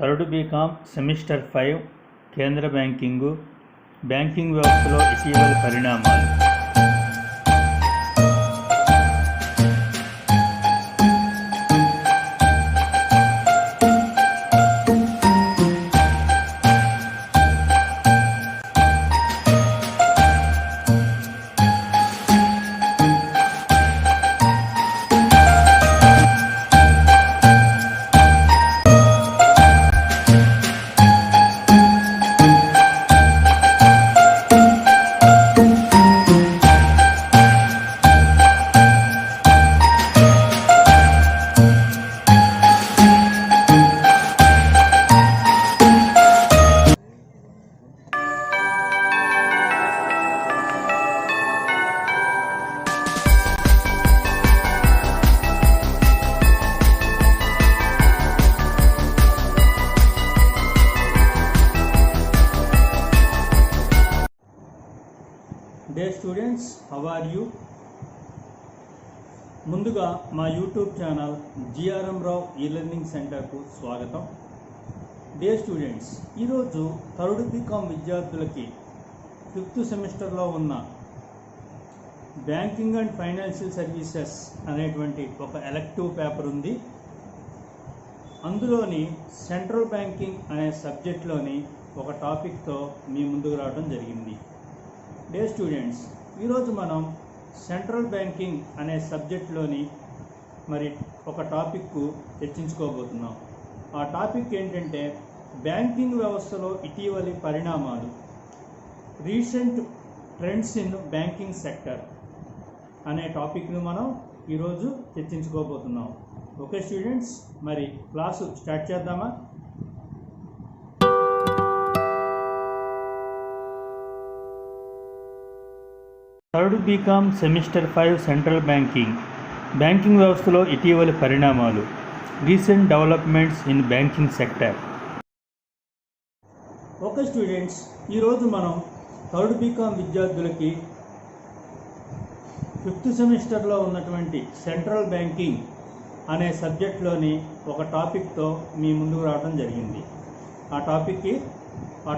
Third BCom semester 5 కేంద్ర banking వ్యవస్థలో ఇటీవలి పరిణామాలు. Dear students, how are you? ముందుగా మా యూట్యూబ్ ఛానల్ జిఆర్ఎం రావు ఈ-లెర్నింగ్ సెంటర్కు స్వాగతం. డియర్ స్టూడెంట్స్, ఈరోజు థర్డ్ బీకామ్ విద్యార్థులకి 5th సెమిస్టర్లో ఉన్న బ్యాంకింగ్ అండ్ ఫైనాన్షియల్ సర్వీసెస్ అనేటువంటి ఒక ఎలెక్టివ్ పేపర్ ఉంది. అందులోని సెంట్రల్ బ్యాంకింగ్ అనే సబ్జెక్ట్లోని ఒక టాపిక్తో మీ ముందుకు రావడం జరిగింది. డియర్ స్టూడెంట్స్, ఈరోజు మనం సెంట్రల్ బ్యాంకింగ్ అనే సబ్జెక్ట్లోని ఒక టాపిక్కు చర్చించుకోబోతున్నాం. ఆ టాపిక్ ఏంటంటే బ్యాంకింగ్ వ్యవస్థలో ఇటీవలి పరిణామాలు, recent trends in banking sector అనే టాపిక్ను మనం ఈరోజు చర్చించుకోబోతున్నాం. ఓకే స్టూడెంట్స్, క్లాసు స్టార్ట్ చేద్దామా? Third BCom semester 5 central banking వ్యవస్థలో ఇటీవలి పరిణామాలు, recent developments in banking sector. Okay students, ఈరోజు మనం థర్డ్ బీకామ్ విద్యార్థులకి 5th సెమిస్టర్లో ఉన్నటువంటి సెంట్రల్ బ్యాంకింగ్ అనే సబ్జెక్ట్లోని ఒక టాపిక్తో మీ ముందుకు రావడం జరిగింది. ఆ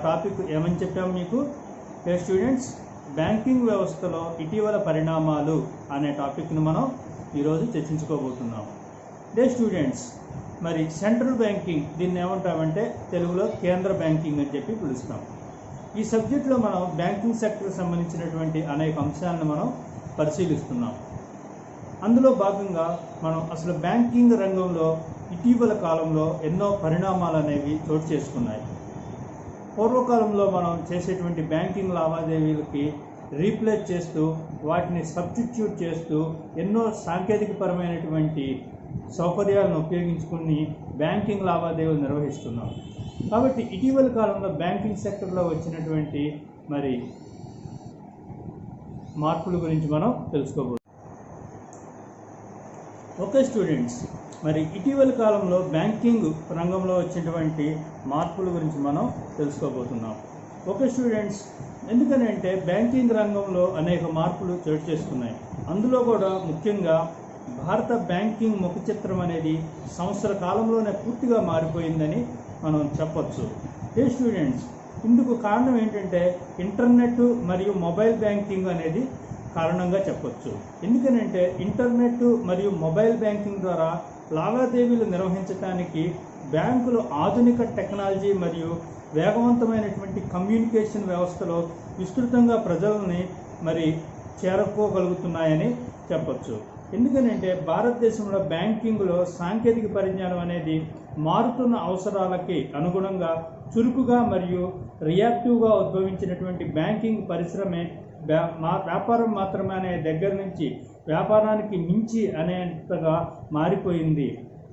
టాపిక్ ఏమని చెప్పాము మీకు? స్టూడెంట్స్, బ్యాంకింగ్ వ్యవస్థలో ఇటీవల పరిణామాలు అనే టాపిక్ను మనం ఈరోజు చర్చించుకోబోతున్నాం. స్టూడెంట్స్, సెంట్రల్ బ్యాంకింగ్ దీన్ని ఏమంటామంటే తెలుగులో కేంద్ర బ్యాంకింగ్ అని చెప్పి పిలుస్తాం. ఈ సబ్జెక్ట్లో మనం బ్యాంకింగ్ సెక్టర్కి సంబంధించినటువంటి అనేక అంశాలను మనం పరిశీలిస్తున్నాం. అందులో భాగంగా మనం అసలు బ్యాంకింగ్ రంగంలో ఇటీవల కాలంలో ఎన్నో పరిణామాలు అనేవి చోటు చేసుకున్నాయి. పూర్వకాలంలో మనం చేసేటువంటి బ్యాంకింగ్ లావాదేవీలకి రీప్లేస్ చేస్తూ, వాటిని సబ్స్టిట్యూట్ చేస్తూ ఎన్నో సాంకేతికపరమైనటువంటి సౌకర్యాలను ఉపయోగించుకుని బ్యాంకింగ్ లావాదేవీలు నిర్వహిస్తున్నాం. కాబట్టి ఇటీవల కాలంలో బ్యాంకింగ్ సెక్టర్లో వచ్చినటువంటి మార్పుల గురించి మనం తెలుసుకోబోతున్నాం. ఓకే స్టూడెంట్స్, ఇటీవల కాలంలో బ్యాంకింగ్ రంగంలో వచ్చినటువంటి మార్పుల గురించి మనం తెలుసుకోబోతున్నాం. ఓకే స్టూడెంట్స్, ఎందుకనంటే బ్యాంకింగ్ రంగంలో అనేక మార్పులు చోటు చేసుకున్నాయి. అందులో కూడా ముఖ్యంగా భారత బ్యాంకింగ్ ముఖ చిత్రం అనేది సంవత్సర కాలంలోనే పూర్తిగా మారిపోయిందని మనం చెప్పొచ్చు. స్టూడెంట్స్, ఇందుకు కారణం ఏంటంటే ఇంటర్నెట్ మరియు మొబైల్ బ్యాంకింగ్ అనేది కారణంగా చెప్పొచ్చు. ఎందుకనంటే ఇంటర్నెట్ మరియు మొబైల్ బ్యాంకింగ్ ద్వారా లావాదేవీలు నిర్వహించడానికి బ్యాంకులు ఆధునిక టెక్నాలజీ మరియు వేగవంతమైనటువంటి కమ్యూనికేషన్ వ్యవస్థలో విస్తృతంగా ప్రజలని చేరుకోగలుగుతున్నాయని చెప్పొచ్చు. ఎందుకనంటే భారతదేశంలో బ్యాంకింగ్లో సాంకేతిక పరిజ్ఞానం అనేది మారుతున్న అవసరాలకి అనుగుణంగా చురుకుగా మరియు రియాక్టివ్గా ఉద్భవించినటువంటి బ్యాంకింగ్ పరిశ్రమే వ్యాపారం మాత్రమే అనే దగ్గర నుంచి వ్యాపారానికి మించి అనేంతగా మారిపోయింది.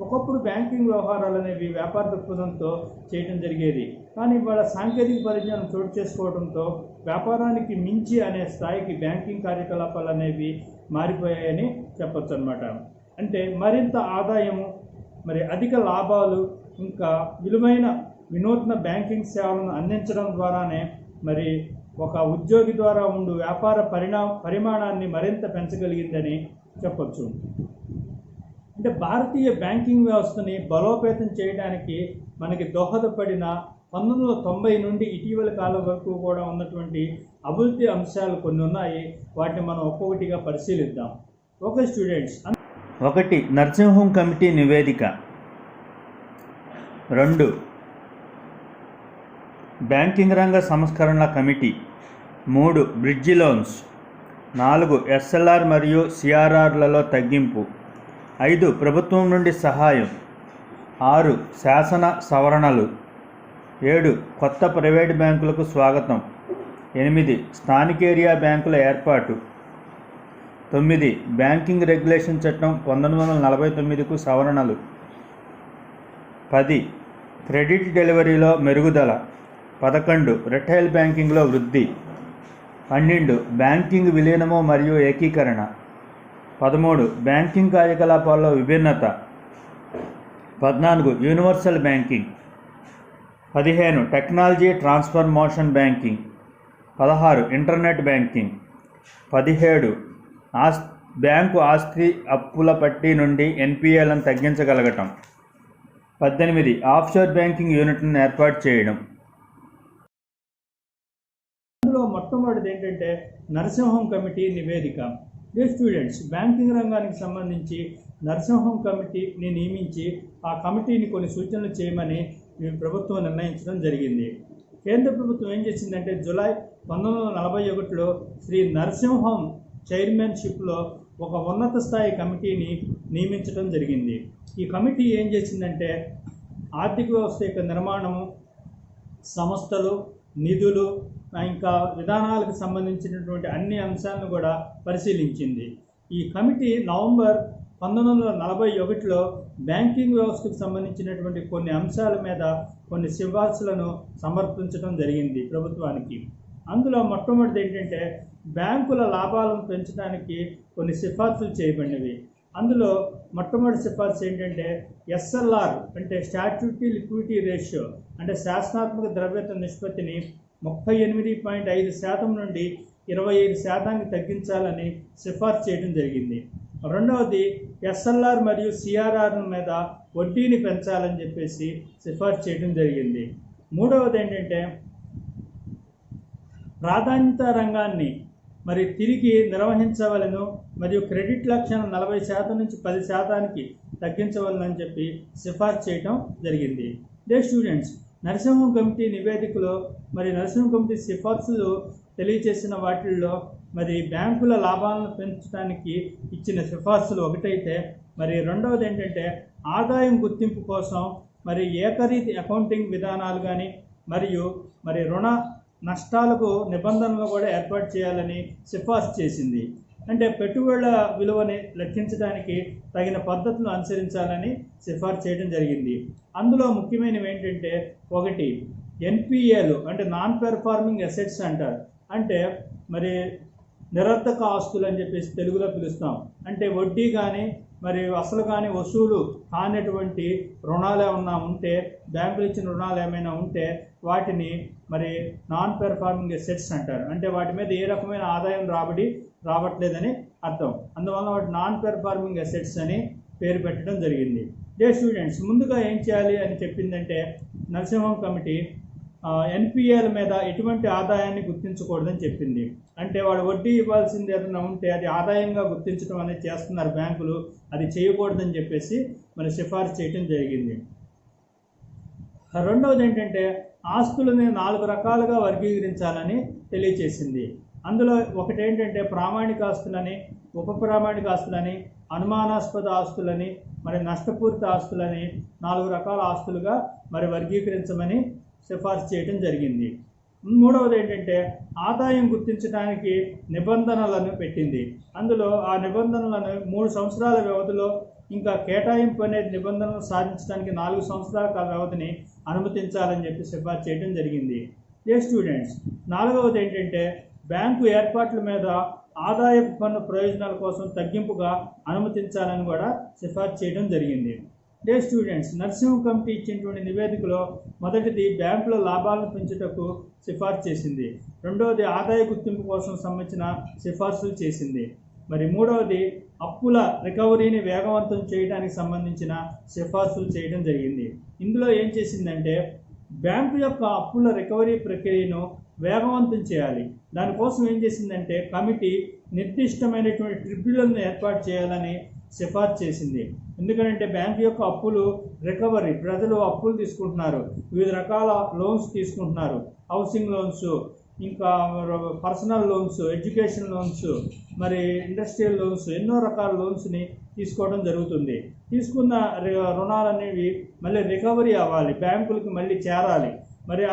ఒకప్పుడు బ్యాంకింగ్ వ్యవహారాలు అనేవి వ్యాపార దృక్పథంతో చేయడం జరిగేది. కానీ ఇవాళ సాంకేతిక పరిజ్ఞానం చోటు చేసుకోవడంతో వ్యాపారానికి మించి అనే స్థాయికి బ్యాంకింగ్ కార్యకలాపాలు అనేవి మారిపోయాయని చెప్పొచ్చు అన్నమాట. అంటే మరింత ఆదాయము, అధిక లాభాలు, ఇంకా వినూత్న బ్యాంకింగ్ సేవలను అందించడం ద్వారానే ఒక ఉద్యోగి ద్వారా ఉండు వ్యాపార పరిమాణాన్ని మరింత పెంచగలిగిందని చెప్పొచ్చు. అంటే భారతీయ బ్యాంకింగ్ వ్యవస్థని బలోపేతం చేయడానికి మనకి దోహదపడిన 1990 నుండి ఇటీవల కాలం వరకు కూడా ఉన్నటువంటి అభివృద్ధి అంశాలు కొన్ని ఉన్నాయి. వాటిని మనం ఒక్కొక్కటిగా పరిశీలిద్దాం. Okay students. 1. నరసింహం కమిటీ నివేదిక. 2. బ్యాంకింగ్ రంగ సంస్కరణల కమిటీ. 3. Bridge loans. 4. ఎస్ఎల్ఆర్ మరియు సిఆర్ఆర్లలో తగ్గింపు. 5. ప్రభుత్వం నుండి సహాయం. 6. శాసన సవరణలు. 7. కొత్త ప్రైవేట్ బ్యాంకులకు స్వాగతం. 8. స్థానిక ఏరియా బ్యాంకుల ఏర్పాటు. 9. బ్యాంకింగ్ రెగ్యులేషన్ చట్టం 1949కు సవరణలు. 10. క్రెడిట్ డెలివరీలో మెరుగుదల. 11. రిటైల్ బ్యాంకింగ్లో వృద్ధి. 12. బ్యాంకింగ్ విలీనము మరియు ఏకీకరణ. 13. బ్యాంకింగ్ కార్యకలాపాల్లో విభిన్నత. 14. Universal banking. 15. Technology transformation banking. 16. Internet banking. 17. Bank ఆస్తి అప్పుల పట్టీ నుండి ఎన్పిఏలను తగ్గించగలగటం. 18. ఆఫ్షోర్ బ్యాంకింగ్ యూనిట్లను ఏర్పాటు చేయడం. అందులో మొట్టమొదటిది ఏంటంటే నరసింహం కమిటీ నివేదిక. డియర్ స్టూడెంట్స్, బ్యాంకింగ్ రంగానికి సంబంధించి నరసింహం కమిటీని నియమించి ఆ కమిటీని కొన్ని సూచనలు చేయమని ప్రభుత్వం నిర్ణయించడం జరిగింది. కేంద్ర ప్రభుత్వం ఏం చేసిందంటే జూలై 1941లో శ్రీ నరసింహం చైర్మన్షిప్లో ఒక ఉన్నత స్థాయి కమిటీని నియమించడం జరిగింది. ఈ కమిటీ ఏం చేసిందంటే ఆర్థిక వ్యవస్థ యొక్క నిర్మాణము, సంస్థలు, నిధులు, ఇంకా విధానాలకు సంబంధించినటువంటి అన్ని అంశాలను కూడా పరిశీలించింది. ఈ కమిటీ నవంబర్ 1941లో బ్యాంకింగ్ వ్యవస్థకు సంబంధించినటువంటి కొన్ని అంశాల మీద కొన్ని సిఫార్సులను సమర్పించడం జరిగింది ప్రభుత్వానికి. అందులో మొట్టమొదటిది ఏంటంటే బ్యాంకుల లాభాలను పెంచడానికి కొన్ని సిఫార్సులు చేయబడినవి. అందులో మొట్టమొదటి సిఫార్సు ఏంటంటే ఎస్ఎల్ఆర్ అంటే స్టాట్యూటరీ లిక్విడిటీ రేషియో అంటే శాసనాత్మక ద్రవ్యత నిష్పత్తిని 38.5% నుండి 25% తగ్గించాలని సిఫార్సు చేయడం జరిగింది. రెండవది ఎస్ఎల్ఆర్ మరియు సిఆర్ఆర్ మీద వడ్డీని పెంచాలని చెప్పేసి సిఫార్సు చేయడం జరిగింది. మూడవది ఏంటంటే ప్రాధాన్యత రంగాన్ని మరి తిరిగి నిర్వహించవలను మరియు క్రెడిట్ లక్ష్యాన్ని 40% నుంచి 10%కి తగ్గించవలనని చెప్పి సిఫార్సు చేయడం జరిగింది. డే స్టూడెంట్స్, నరసింహం కమిటీ నివేదికలో మరి నరసింహం కమిటీ సిఫార్సులు తెలియజేసిన వాటిల్లో మరి బ్యాంకుల లాభాలను పెంచడానికి ఇచ్చిన సిఫార్సులు ఒకటైతే, మరి రెండవది ఏంటంటే ఆదాయం గుర్తింపు కోసం మరి ఏకరీతి అకౌంటింగ్ విధానాలు కానీ మరియు మరి రుణ నష్టాలకు నిబంధనలు కూడా ఏర్పాటు చేయాలని సిఫార్సు చేసింది. అంటే పెట్టుబడుల విలువని లెక్కించడానికి తగిన పద్ధతులను అనుసరించాలని సిఫార్సు చేయడం జరిగింది. అందులో ముఖ్యమైనవి ఏంటంటే 1. ఎన్పిఏలు అంటే నాన్ పెర్ఫార్మింగ్ అసెట్స్ అంటారు. అంటే మరి నిరర్థక ఆస్తులు అని చెప్పేసి తెలుగులో పిలుస్తాం. అంటే వడ్డీ కానీ మరి అసలు కానీ వసూలు కానటువంటి రుణాలు ఏమన్నా ఉంటే, బ్యాంకులు ఇచ్చిన రుణాలు ఏమైనా ఉంటే వాటిని మరి నాన్ పెర్ఫార్మింగ్ అసెట్స్ అంటారు. అంటే వాటి మీద ఏ రకమైన ఆదాయం రావట్లేదని అర్థం. అందువల్ల వాటి నాన్ పెర్ఫార్మింగ్ అసెట్స్ అని పేరు పెట్టడం జరిగింది. డే స్టూడెంట్స్, ముందుగా ఏం చేయాలి అని చెప్పిందంటే నరసింహం కమిటీ ఎన్పిఏల మీద ఎటువంటి ఆదాయాన్ని గుర్తించకూడదని చెప్పింది. అంటే వాడు వడ్డీ ఇవ్వాల్సింది ఏదైనా ఉంటే అది ఆదాయంగా గుర్తించడం అనేది చేస్తున్నారు బ్యాంకులు, అది చేయకూడదని చెప్పేసి మరి సిఫార్సు చేయడం జరిగింది. రెండవది ఏంటంటే ఆస్తులని 4 రకాలుగా వర్గీకరించాలని తెలియచేసింది. అందులో ఒకటి ఏంటంటే ప్రామాణిక ఆస్తులని, ఉప ప్రామాణిక ఆస్తులని, అనుమానాస్పద ఆస్తులని, మరి నష్టపూరిత ఆస్తులని 4 రకాల ఆస్తులుగా మరి వర్గీకరించమని సిఫార్సు చేయడం జరిగింది. మూడవది ఏంటంటే ఆదాయం గుర్తించడానికి నిబంధనలను పెట్టింది. అందులో ఆ నిబంధనలను 3 సంవత్సరాల వ్యవధిలో, ఇంకా కేటాయింపు అనే నిబంధనలు సాధించడానికి 4 సంవత్సరాల వ్యవధిని అనుమతించాలని చెప్పి సిఫార్సు చేయడం జరిగింది. ఏ స్టూడెంట్స్, 4వది ఏంటంటే బ్యాంకు ఏర్పాట్ల మీద ఆదాయపు పన్ను ప్రయోజనాల కోసం తగ్గింపుగా అనుమతించాలని కూడా సిఫార్సు చేయడం జరిగింది. డే స్టూడెంట్స్, నరసింహం కమిటీ ఇచ్చినటువంటి నివేదికలో మొదటిది బ్యాంకుల లాభాలను పెంచుటకు సిఫార్సు చేసింది. రెండవది ఆదాయ గుర్తింపు కోసం సంబంధించిన సిఫార్సులు చేసింది. మరి మూడవది అప్పుల రికవరీని వేగవంతం చేయడానికి సంబంధించిన సిఫార్సులు చేయడం జరిగింది. ఇందులో ఏం చేసిందంటే బ్యాంకు యొక్క అప్పుల రికవరీ ప్రక్రియను వేగవంతం చేయాలి. దానికోసం ఏం చేసిందంటే కమిటీ నిర్దిష్టమైనటువంటి ట్రిబ్యునల్ను ఏర్పాటు చేయాలని సిఫార్సు చేసింది. ఎందుకంటే బ్యాంకు యొక్క అప్పులు రికవరీ, ప్రజలు అప్పులు తీసుకుంటున్నారు, వివిధ రకాల లోన్స్ తీసుకుంటున్నారు, హౌసింగ్ లోన్స్, ఇంకా పర్సనల్ లోన్స్, ఎడ్యుకేషన్ లోన్స్, మరి ఇండస్ట్రియల్ లోన్స్, ఎన్నో రకాల లోన్స్ని తీసుకోవడం జరుగుతుంది. తీసుకున్న రుణాలు అనేవి మళ్ళీ రికవరీ అవ్వాలి, బ్యాంకులకు మళ్ళీ చేరాలి. మరి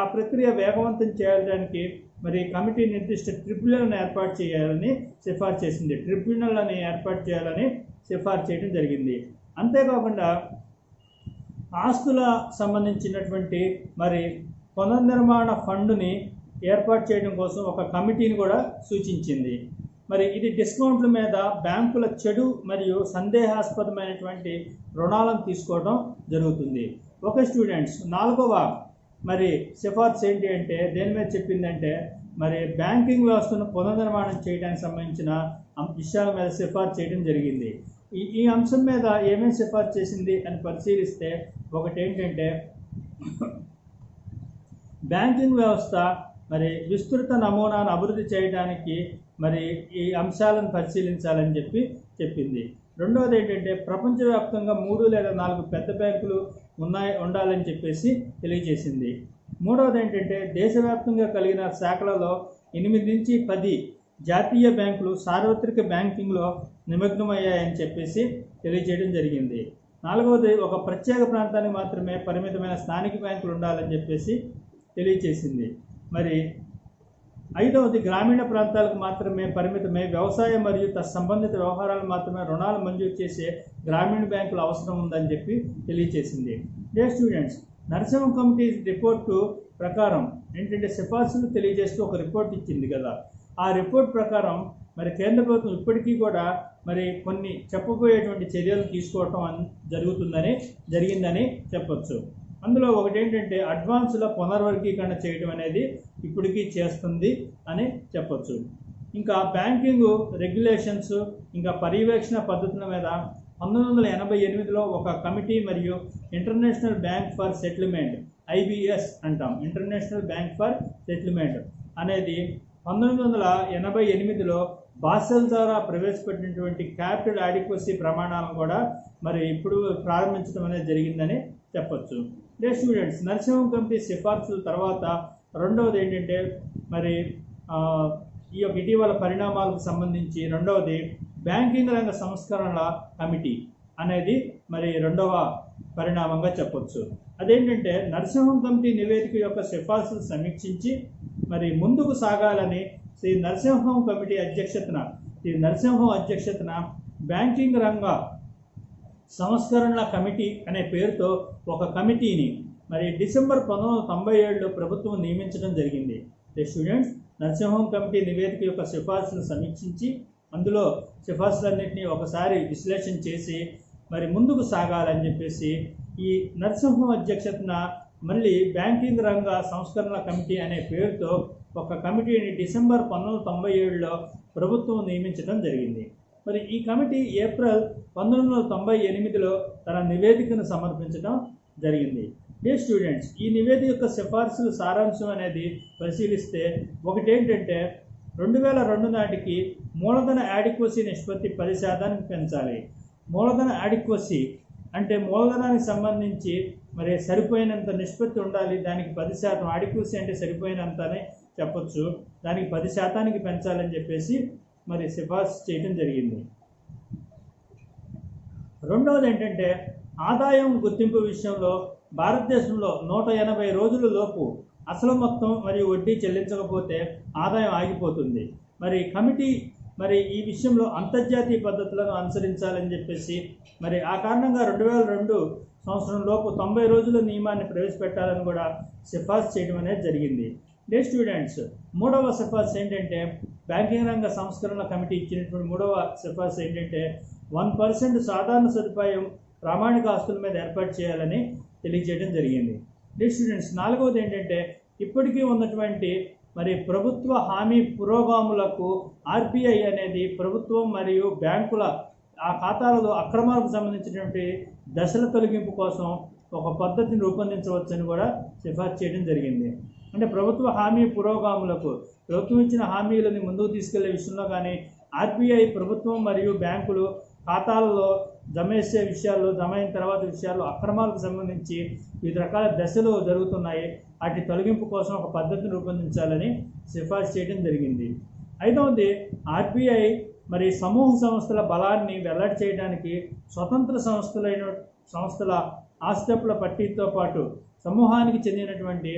ఆ ప్రక్రియ వేగవంతం చేయడానికి మరి కమిటీ నిర్దిష్ట ట్రిబ్యునల్ని ఏర్పాటు చేయాలని సిఫార్సు చేసింది. ట్రిబ్యునల్ అని ఏర్పాటు చేయాలని సిఫార్సు చేయడం జరిగింది. అంతేకాకుండా ఆస్తుల సంబంధించినటువంటి మరి పునర్నిర్మాణ ఫండ్ని ఏర్పాటు చేయడం కోసం ఒక కమిటీని కూడా సూచించింది. మరి ఇది డిస్కౌంట్ల మీద బ్యాంకుల చెడు మరియు సందేహాస్పదమైనటువంటి రుణాలను తీసుకోవడం జరుగుతుంది. ఓకే స్టూడెంట్స్, 4వ మరి సిఫార్సు ఏంటి అంటే దేని మీద చెప్పిందంటే మరి బ్యాంకింగ్ వ్యవస్థను పునర్నిర్మాణం చేయడానికి సంబంధించిన విషయాల మీద సిఫార్సు చేయడం జరిగింది. ఈ అంశం మీద ఏమేమి సిఫార్సు చేసింది అని పరిశీలిస్తే ఒకటి ఏంటంటే బ్యాంకింగ్ వ్యవస్థ మరి విస్తృత నమూనాను అభివృద్ధి చేయడానికి మరి ఈ అంశాలను పరిశీలించాలని చెప్పింది. రెండవది ఏంటంటే ప్రపంచవ్యాప్తంగా 3 లేదా 4 పెద్ద బ్యాంకులు ఉండాలని చెప్పేసి తెలియజేసింది. మూడవది ఏంటంటే దేశవ్యాప్తంగా కలిగిన శాఖలలో 8 నుంచి 10 జాతీయ బ్యాంకులు సార్వత్రిక బ్యాంకింగ్లో నిమగ్నమయ్యాయని చెప్పేసి తెలియజేయడం జరిగింది. 4వది ఒక ప్రత్యేక ప్రాంతానికి మాత్రమే పరిమితమైన స్థానిక బ్యాంకులు ఉండాలని చెప్పేసి తెలియజేసింది. మరి 5వది గ్రామీణ ప్రాంతాలకు మాత్రమే పరిమితమై వ్యవసాయ మరియు సంబంధిత వ్యవహారాలు మాత్రమే రుణాలు మంజూరు చేసే గ్రామీణ బ్యాంకులు అవసరం ఉందని చెప్పి తెలియజేసింది. Dear students, Narasimha committee report ప్రకారం ఏంటంటే సిఫార్సులు తెలియజేస్తూ ఒక రిపోర్ట్ ఇచ్చింది కదా. ఆ రిపోర్ట్ ప్రకారం మరి కేంద్ర ప్రభుత్వం ఇప్పటికీ కూడా మరి కొన్ని చెప్పబోయేటువంటి చర్యలు తీసుకోవటం జరిగిందని చెప్పొచ్చు. అందులో ఒకటి ఏంటంటే అడ్వాన్సుల పునర్వర్గీకరణ చేయడం అనేది ఇప్పటికీ చేస్తుంది అని చెప్పొచ్చు. ఇంకా బ్యాంకింగ్ రెగ్యులేషన్స్ ఇంకా పర్యవేక్షణ పద్ధతుల మీద 1988లో ఒక కమిటీ మరియు international bank for settlement, IBS అంటాం, ఇంటర్నేషనల్ బ్యాంక్ ఫర్ సెటిల్మెంట్ అనేది 1988లో బాసెల్ ద్వారా ప్రవేశపెట్టినటువంటి క్యాపిటల్ అడిక్వసీ ప్రమాణాలను కూడా మరి ఇప్పుడు ప్రారంభించడం అనేది జరిగిందని చెప్పొచ్చు. డియర్ స్టూడెంట్స్, నరసింహం కమిటీ సిఫార్సుల తర్వాత రెండవది ఏంటంటే మరి ఈ యొక్క ఇటీవల పరిణామాలకు సంబంధించి రెండవది బ్యాంకింగ్ రంగ సంస్కరణల కమిటీ అనేది మరి రెండవ పరిణామంగా చెప్పొచ్చు. అదేంటంటే నరసింహం కమిటీ నివేదిక యొక్క సిఫార్సులు సమీక్షించి మరి ముందుకు సాగాలని శ్రీ నరసింహం అధ్యక్షతన బ్యాంకింగ్ రంగ సంస్కరణల కమిటీ అనే పేరుతో ఒక కమిటీని మరి డిసెంబర్ 1997లో ప్రభుత్వం నియమించడం జరిగింది. స్టూడెంట్స్, నరసింహం కమిటీ నివేదిక యొక్క సిఫార్సులు సమీక్షించి అందులో సిఫార్సులన్నింటినీ ఒకసారి విశ్లేషణ చేసి మరి ముందుకు సాగాలని చెప్పేసి ఈ నరసింహం అధ్యక్షతన మళ్ళీ బ్యాంకింగ్ రంగ సంస్కరణల కమిటీ అనే పేరుతో ఒక కమిటీని డిసెంబర్ 1997లో ప్రభుత్వం నియమించడం జరిగింది. మరి ఈ కమిటీ ఏప్రిల్ 1998లో తన నివేదికను సమర్పించడం జరిగింది. డియర్ స్టూడెంట్స్, ఈ నివేదిక యొక్క సిఫార్సుల సారాంశం అనేది పరిశీలిస్తే ఒకటి ఏంటంటే 2002 నాటికి మూలధన యాడిక్వసీ నిష్పత్తి 10% పెంచాలి. మూలధన యాడిక్వసీ అంటే మూలధనానికి సంబంధించి మరి సరిపోయినంత నిష్పత్తి ఉండాలి, దానికి 10%. యాడిక్వసీ అంటే సరిపోయినంత అని చెప్పొచ్చు, దానికి 10% పెంచాలని చెప్పేసి మరి సిఫార్సు చేయడం జరిగింది. రెండవది ఏంటంటే ఆదాయం గుర్తింపు విషయంలో భారతదేశంలో 180 రోజుల లోపు అసలు మొత్తం మరియు వడ్డీ చెల్లించకపోతే ఆదాయం ఆగిపోతుంది. మరి కమిటీ మరి ఈ విషయంలో అంతర్జాతీయ పద్ధతులను అనుసరించాలని చెప్పేసి మరి ఆ కారణంగా 2002 సంవత్సరం లోపు 90 రోజుల నియమాన్ని ప్రవేశపెట్టాలని కూడా సిఫార్సు చేయడం అనేది జరిగింది. డియర్ స్టూడెంట్స్, మూడవ సిఫార్సు ఏంటంటే బ్యాంకింగ్ రంగ సంస్కరణ కమిటీ ఇచ్చినటువంటి మూడవ సిఫార్సు ఏంటంటే 1% సాధారణ సదుపాయం ప్రామాణిక ఆస్తుల మీద ఏర్పాటు చేయాలని తెలియజేయడం జరిగింది. డియర్ స్టూడెంట్స్, నాలుగవది ఏంటంటే ఇప్పటికీ ఉన్నటువంటి మరి ప్రభుత్వ హామీ పురోగాములకు ఆర్బీఐ అనేది ప్రభుత్వం మరియు బ్యాంకుల ఆ ఖాతాలలో అక్రమాలకు సంబంధించినటువంటి దశల తొలగింపు కోసం ఒక పద్ధతిని రూపొందించవచ్చని కూడా సిఫార్సు చేయడం జరిగింది. అంటే ప్రభుత్వ హామీ పురోగాములకు ప్రభుత్వం ఇచ్చిన హామీలని ముందుకు తీసుకెళ్లే విషయంలో కానీ ఆర్బీఐ ప్రభుత్వం మరియు బ్యాంకులు ఖాతాలలో జమ చేసే విషయాలు, జమ అయిన తర్వాత విషయాలు అక్రమాలకు సంబంధించి వివిధ రకాల దశలు జరుగుతున్నాయి, వాటి తొలగింపు కోసం ఒక పద్ధతిని రూపొందించాలని సిఫార్సు చేయడం జరిగింది. ఐదవది, ఆర్బీఐ మరి సమూహ సంస్థల బలాన్ని వెల్లడి చేయడానికి స్వతంత్ర సంస్థల ఆస్తిపల పట్టీతో పాటు సమూహానికి చెందినటువంటి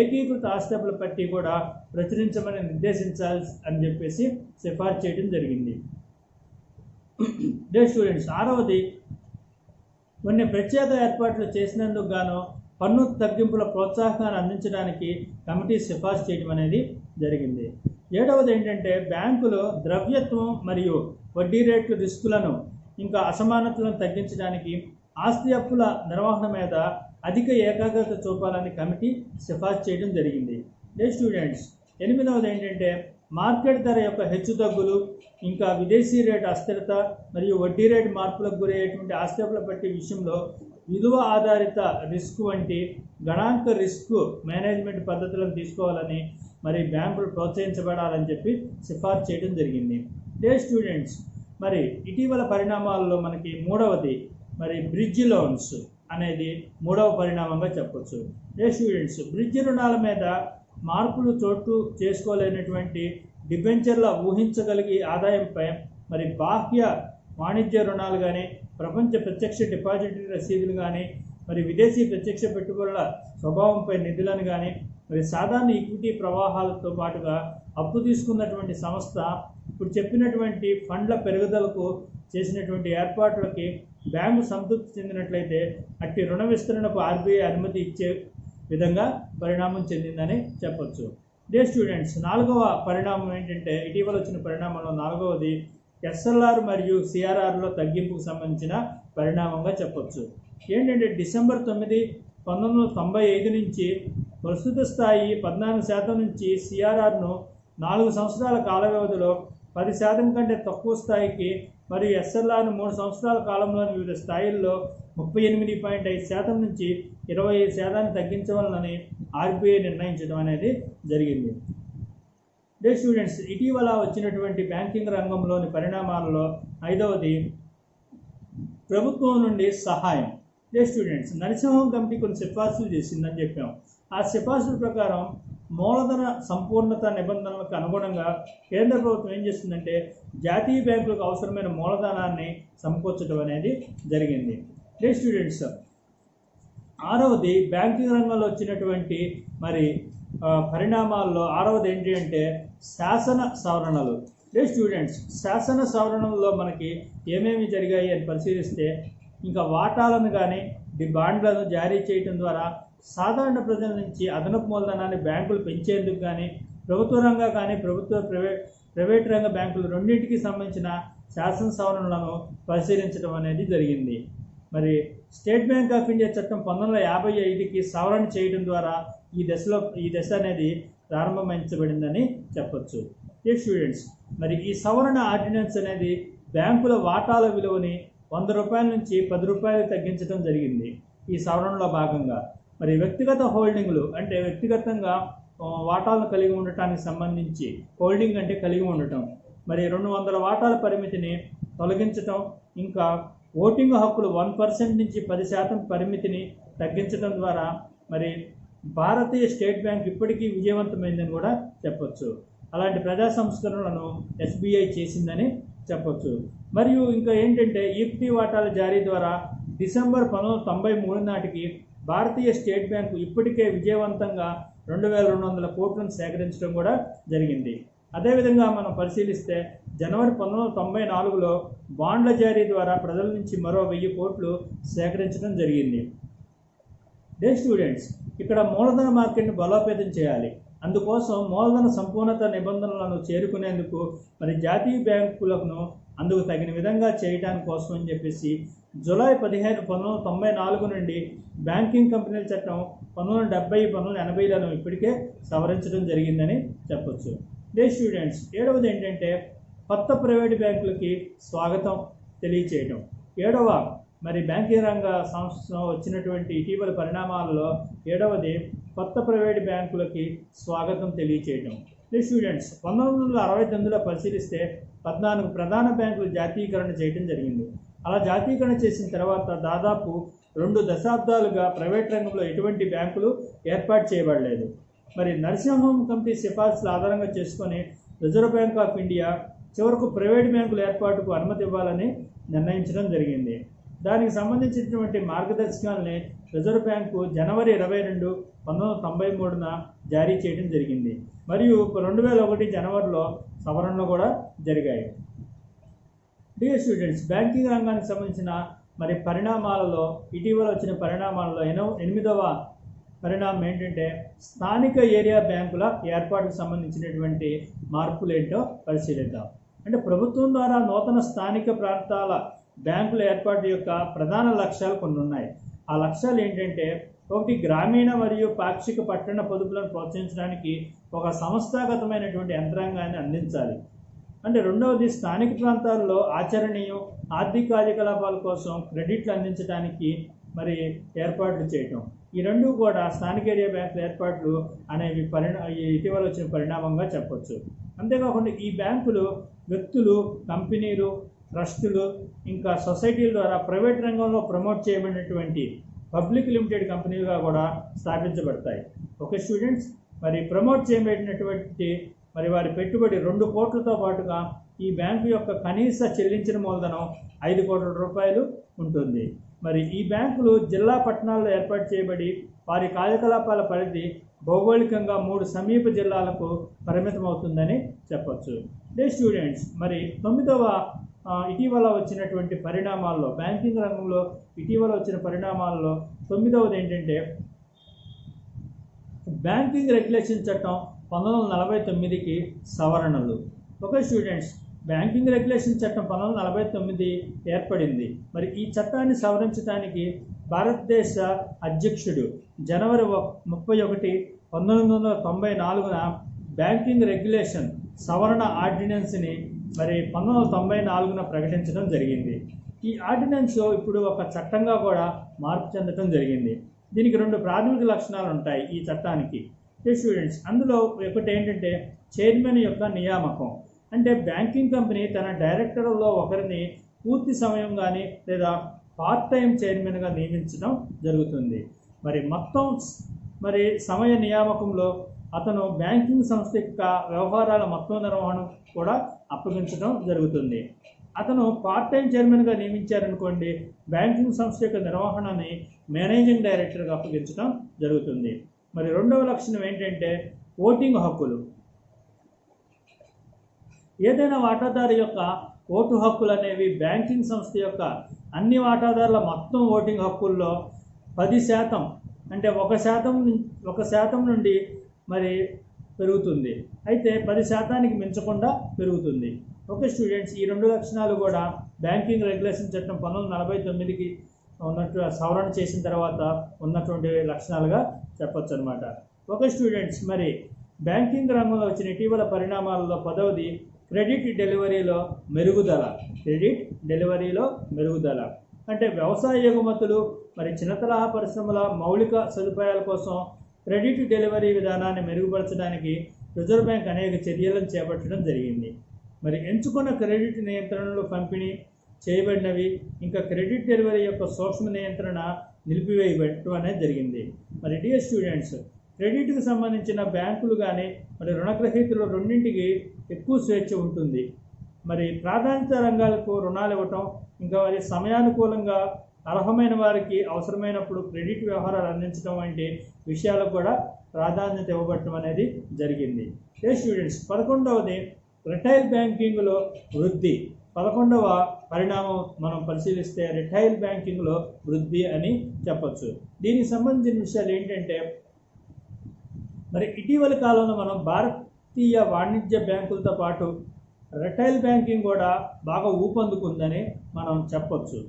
ఏకీకృత ఆస్తిపల పట్టీ కూడా ప్రచురించమని నిర్దేశించాలి అని చెప్పేసి సిఫార్సు చేయడం జరిగింది. స్టూడెంట్స్, ఆరవది, కొన్ని ప్రత్యేక ఏర్పాట్లు చేసినందుకు గాను పన్ను తగ్గింపుల ప్రోత్సాహకాన్ని అందించడానికి కమిటీ సిఫార్సు చేయడం అనేది జరిగింది. ఏడవది ఏంటంటే బ్యాంకులు ద్రవ్యత్వం మరియు వడ్డీ రేట్లు రిస్కులను ఇంకా అసమానతలను తగ్గించడానికి ఆస్తి అప్పుల నిర్వహణ మీద అధిక ఏకాగ్రత చూపాలని కమిటీ సిఫార్సు చేయడం జరిగింది. స్టూడెంట్స్, ఎనిమిదవది ఏంటంటే మార్కెట్ ధర యొక్క హెచ్చుతగ్గులు, ఇంకా విదేశీ రేటు అస్థిరత మరియు వడ్డీ రేటు మార్పులకు గురయ్యేటువంటి ఆస్తి అప్పుల పట్టీ విషయంలో విలువ ఆధారిత రిస్క్ వంటి గణాంక రిస్క్ మేనేజ్మెంట్ పద్ధతులను తీసుకోవాలని మరి బ్యాంకులు ప్రోత్సహించబడాలని చెప్పి సిఫార్సు చేయడం జరిగింది. స్టూడెంట్స్, మరి ఇటీవల పరిణామాల్లో మనకి మూడవది మరి బ్రిడ్జ్ లోన్స్ అనేది మూడవ పరిణామంగా చెప్పొచ్చు. స్టూడెంట్స్, బ్రిడ్జ్ రుణాల మీద మార్పులు చోటు చేసుకోలేనటువంటి డిబెంచర్ల ఊహించగలిగే ఆదాయంపై మరి బాహ్య వాణిజ్య రుణాలు కానీ, ప్రపంచ ప్రత్యక్ష డిపాజిటరీ రసీదులు కానీ, మరి విదేశీ ప్రత్యక్ష పెట్టుబడుల స్వభావంపై నిధులను కానీ, మరి సాధారణ ఈక్విటీ ప్రవాహాలతో పాటుగా అప్పు తీసుకున్నటువంటి సంస్థ ఇప్పుడు చెప్పినటువంటి ఫండ్ల పెరుగుదలకు చేసినటువంటి ఏర్పాట్లకి బ్యాంకు సంతృప్తి చెందినట్లయితే అట్టి రుణ విస్తరణకు ఆర్బీఐ అనుమతి ఇచ్చే విధంగా పరిణామం చెందిందని చెప్పొచ్చు. స్టూడెంట్స్, నాలుగవ పరిణామం ఏంటంటే ఇటీవల వచ్చిన పరిణామంలో నాలుగవది ఎస్ఎల్ఆర్ మరియు సిఆర్ఆర్లో తగ్గింపుకు సంబంధించిన పరిణామంగా చెప్పొచ్చు. ఏంటంటే డిసెంబర్ 9, 1995 నుంచి ప్రస్తుత స్థాయి 14% నుంచి సిఆర్ఆర్ను 4 సంవత్సరాల కాల వ్యవధిలో 10% కంటే తక్కువ స్థాయికి మరియు ఎస్ఎల్ఆర్ను 3 సంవత్సరాల కాలంలోని వివిధ స్థాయిల్లో 38.5% నుంచి 25% తగ్గించవాలని ఆర్బీఐ నిర్ణయించడం అనేది జరిగింది. స్టూడెంట్స్, ఇటీవల వచ్చినటువంటి బ్యాంకింగ్ రంగంలోని పరిణామాలలో ఐదవది ప్రభుత్వం నుండి సహాయం. స్టూడెంట్స్, నరసింహం కమిటీ కొన్ని సిఫార్సులు చేసిందని చెప్పాం. ఆ సిఫార్సుల ప్రకారం మూలధన సంపూర్ణత నిబంధనలకు అనుగుణంగా కేంద్ర ప్రభుత్వం ఏం చేస్తుందంటే జాతీయ బ్యాంకులకు అవసరమైన మూలధనాన్ని సమకూర్చడం అనేది జరిగింది. స్టూడెంట్స్, ఆరవది బ్యాంకింగ్ రంగంలో వచ్చినటువంటి మరి పరిణామాల్లో ఆరవది ఏంటి అంటే శాసన సవరణలు. స్టూడెంట్స్, శాసన సవరణల్లో మనకి ఏమేమి జరిగాయి అని పరిశీలిస్తే ఇంకా వాటాలను కానీ బాండ్లను జారీ చేయడం ద్వారా సాధారణ ప్రజల నుంచి అదనపు మూలధనాన్ని బ్యాంకులు పెంచేందుకు కానీ ప్రభుత్వ రంగ కానీ ప్రైవేట్ రంగ బ్యాంకులు రెండింటికి సంబంధించిన శాసన సవరణలను పరిశీలించడం అనేది జరిగింది. మరి స్టేట్ బ్యాంక్ ఆఫ్ ఇండియా చట్టం 1955కి సవరణ చేయడం ద్వారా ఈ దశ అనేది ప్రారంభించబడిందని చెప్పొచ్చు. స్టూడెంట్స్, మరి ఈ సవరణ ఆర్డినెన్స్ అనేది బ్యాంకుల వాటాల విలువని 100 రూపాయల నుంచి 10 రూపాయలు తగ్గించడం జరిగింది. ఈ సవరణలో భాగంగా మరి వ్యక్తిగత హోల్డింగ్లు అంటే వ్యక్తిగతంగా వాటాలను కలిగి ఉండటానికి సంబంధించి హోల్డింగ్ అంటే కలిగి ఉండటం, మరి 200 వాటాల పరిమితిని తొలగించటం, ఇంకా ఓటింగ్ హక్కులు 1% నుంచి 10% పరిమితిని తగ్గించడం ద్వారా మరి భారతీయ స్టేట్ బ్యాంక్ ఇప్పటికీ విజయవంతమైందని కూడా చెప్పొచ్చు. అలాంటి ప్రజా సంస్కరణలను ఎస్బీఐ చేసిందని చెప్పొచ్చు. మరియు ఇంకా ఏంటంటే ఈక్విటీ వాటాల జారీ ద్వారా డిసెంబర్ 1993 నాటికి భారతీయ స్టేట్ బ్యాంకు ఇప్పటికే విజయవంతంగా 2200 కోట్లను సేకరించడం కూడా జరిగింది. అదేవిధంగా మనం పరిశీలిస్తే జనవరి 1994లో బాండ్ల జారీ ద్వారా ప్రజల నుంచి మరో 1000 కోట్లు సేకరించడం జరిగింది. స్టూడెంట్స్, ఇక్కడ మూలధన మార్కెట్ను బలోపేతం చేయాలి. అందుకోసం మూలధన సంపూర్ణత నిబంధనలను చేరుకునేందుకు మరి జాతీయ బ్యాంకులను అందుకు తగిన విధంగా చేయడానికి కోసం అని చెప్పేసి జూలై 15, 1994 నుండి బ్యాంకింగ్ కంపెనీల చట్టం 1970, 1980లను ఇప్పటికే సవరించడం జరిగిందని చెప్పొచ్చు. డే స్టూడెంట్స్, 7వది ఏంటంటే కొత్త ప్రైవేటు బ్యాంకులకి స్వాగతం తెలియచేయడం. 7వ మరి బ్యాంకింగ్ రంగ సంస్థ వచ్చినటువంటి ఇటీవల పరిణామాలలో 7వది కొత్త ప్రైవేటు బ్యాంకులకి స్వాగతం తెలియచేయడం. డే స్టూడెంట్స్, 1969లో పరిశీలిస్తే 14 ప్రధాన బ్యాంకులు జాతీయకరణ చేయడం జరిగింది. అలా జాతీయకరణ చేసిన తర్వాత దాదాపు 2 దశాబ్దాలుగా ప్రైవేట్ రంగంలో ఎటువంటి బ్యాంకులు ఏర్పాటు చేయబడలేదు. మరి నరసింహం కమిటీ సిఫార్సుల ఆధారంగా చేసుకొని రిజర్వ్ బ్యాంక్ ఆఫ్ ఇండియా చివరకు ప్రైవేట్ బ్యాంకుల ఏర్పాటుకు అనుమతి ఇవ్వాలని నిర్ణయించడం జరిగింది. దానికి సంబంధించినటువంటి మార్గదర్శకాలని రిజర్వ్ బ్యాంకు జనవరి 22, 1993న జారీ చేయడం జరిగింది. మరియు 2001 జనవరిలో సవరణలు కూడా జరిగాయి. డియర్ స్టూడెంట్స్, బ్యాంకింగ్ రంగానికి సంబంధించిన మరి పరిణామాలలో ఇటీవల వచ్చిన పరిణామాలలో 8వ పరిణామం ఏంటంటే స్థానిక ఏరియా బ్యాంకుల ఏర్పాటుకు సంబంధించినటువంటి మార్పులు ఏంటో పరిశీలిద్దాం. అంటే ప్రభుత్వం ద్వారా నూతన స్థానిక ప్రాంతాల బ్యాంకుల ఏర్పాటు యొక్క ప్రధాన లక్ష్యాలు కొన్ని ఉన్నాయి. ఆ లక్ష్యాలు ఏంటంటే 1, గ్రామీణ మరియు పాక్షిక పట్టణ పొదుపులను ప్రోత్సహించడానికి ఒక సంస్థాగతమైనటువంటి యంత్రాంగాన్ని అందించాలి. అంటే 2వది స్థానిక ప్రాంతాల్లో ఆచరణీయం ఆర్థిక కార్యకలాపాల కోసం క్రెడిట్లు అందించడానికి మరి ఏర్పాట్లు చేయటం. ఈ రెండు కూడా స్థానిక ఏరియా బ్యాంకుల ఏర్పాట్లు అనేవి ఇటీవల వచ్చిన పరిణామంగా చెప్పొచ్చు. అంతేకాకుండా ఈ బ్యాంకులు వ్యక్తులు, కంపెనీలు, ట్రస్టులు, ఇంకా సొసైటీల ద్వారా ప్రైవేట్ రంగంలో ప్రమోట్ చేయబడినటువంటి పబ్లిక్ లిమిటెడ్ కంపెనీలుగా కూడా స్థాపించబడతాయి. ఓకే స్టూడెంట్స్, మరి ప్రమోట్ చేయబడినటువంటి మరి వారి పెట్టుబడి 2 కోట్లతో పాటుగా ఈ బ్యాంకు యొక్క కనీస చెల్లించిన మూలధనం 5 కోట్ల రూపాయలు ఉంటుంది. మరి ఈ బ్యాంకులు జిల్లా పట్టణాల్లో ఏర్పాటు చేయబడి వారి కార్యకలాపాల పరిధి భౌగోళికంగా 3 సమీప జిల్లాలకు పరిమితం అవుతుందని చెప్పచ్చు. డే స్టూడెంట్స్, మరి 9వ ఇటీవల వచ్చినటువంటి పరిణామాల్లో బ్యాంకింగ్ రంగంలో ఇటీవల వచ్చిన పరిణామాల్లో 9వది ఏంటంటే బ్యాంకింగ్ రెగ్యులేషన్ చట్టం 1949కి సవరణలు. ఓకే స్టూడెంట్స్, బ్యాంకింగ్ రెగ్యులేషన్ చట్టం 1949 ఏర్పడింది. మరి ఈ చట్టాన్ని సవరించడానికి భారతదేశ అధ్యక్షుడు జనవరి 31, 1994న బ్యాంకింగ్ రెగ్యులేషన్ సవరణ ఆర్డినెన్స్ని మరి 1994న ప్రకటించడం జరిగింది. ఈ ఆర్డినెన్స్ ఇప్పుడు ఒక చట్టంగా కూడా మార్పు చెందడం జరిగింది. దీనికి 2 ప్రాథమిక లక్షణాలు ఉంటాయి ఈ చట్టానికి. స్టూడెంట్స్, అందులో ఒకటి ఏంటంటే చైర్మన్ యొక్క నియామకం. అంటే బ్యాంకింగ్ కంపెనీ తన డైరెక్టర్లో ఒకరిని పూర్తి సమయం కానీ లేదా పార్ట్ టైం చైర్మన్గా నియమించడం జరుగుతుంది. మరి మొత్తం సమయ నియామకంలో అతను బ్యాంకింగ్ సంస్థ యొక్క వ్యవహారాల మొత్తం నిర్వహణ కూడా అప్పగించడం జరుగుతుంది. అతను పార్ట్ టైం చైర్మన్గా నియమించారనుకోండి, బ్యాంకింగ్ సంస్థ యొక్క నిర్వహణని మేనేజింగ్ డైరెక్టర్గా అప్పగించడం జరుగుతుంది. మరి 2వ లక్షణం ఏంటంటే ఓటింగ్ హక్కులు. ఏదైనా వాటాదారు యొక్క ఓటు హక్కులు అనేవి బ్యాంకింగ్ సంస్థ యొక్క అన్ని వాటాదారుల మొత్తం ఓటింగ్ హక్కుల్లో 10%, అంటే 1% నుండి మరి పెరుగుతుంది. అయితే 10%కి మించకుండా పెరుగుతుంది. ఓకే స్టూడెంట్స్, ఈ 2 లక్షణాలు కూడా బ్యాంకింగ్ రెగ్యులేషన్ చట్టం 1949కి ఉన్నట్టు సవరణ చేసిన తర్వాత ఉన్నటువంటి లక్షణాలుగా చెప్పొచ్చు అనమాట. ఓకే స్టూడెంట్స్, మరి బ్యాంకింగ్ రంగంలో వచ్చిన ఇటీవల పరిణామాలలో 10వది క్రెడిట్ డెలివరీలో మెరుగుదల. అంటే వ్యవసాయ ఎగుమతులు మరి చిన్న తరహా పరిశ్రమల మౌలిక సదుపాయాల కోసం క్రెడిట్ డెలివరీ విధానాన్ని మెరుగుపరచడానికి రిజర్వ్ బ్యాంక్ అనేక చర్యలను చేపట్టడం జరిగింది. మరి ఎంచుకున్న క్రెడిట్ నియంత్రణలు పంపిణీ చేయబడినవి, ఇంకా క్రెడిట్ డెలివరీ యొక్క సూక్ష్మ నియంత్రణ నిలిపివేయబడటం అనేది జరిగింది. మరి డియర్ స్టూడెంట్స్, క్రెడిట్కి సంబంధించిన బ్యాంకులు కానీ మరి రుణగ్రహీతలు రెండింటికి ఎక్కువ స్వేచ్ఛ ఉంటుంది. మరి ప్రాధాన్యత రంగాలకు రుణాలు ఇవ్వటం, ఇంకా వారి సమయానుకూలంగా అర్హమైన వారికి అవసరమైనప్పుడు క్రెడిట్ వ్యవహారాలు అందించడం వంటి విషయాలకు కూడా ప్రాధాన్యత ఇవ్వబడటం అనేది జరిగింది. ఏ స్టూడెంట్స్, 11వది రిటైల్ బ్యాంకింగ్లో వృద్ధి. 11వ పరిణామం మనం పరిశీలిస్తే రిటైల్ బ్యాంకింగ్లో వృద్ధి అని చెప్పచ్చు. దీనికి సంబంధించిన విషయాలు ఏంటంటే మరి ఇటీవల కాలంలో మనం భారతీయ వాణిజ్య బ్యాంకులతో పాటు రిటైల్ బ్యాంకింగ్ కూడా బాగా ఊపందుకుందని మనం చెప్పొచ్చు.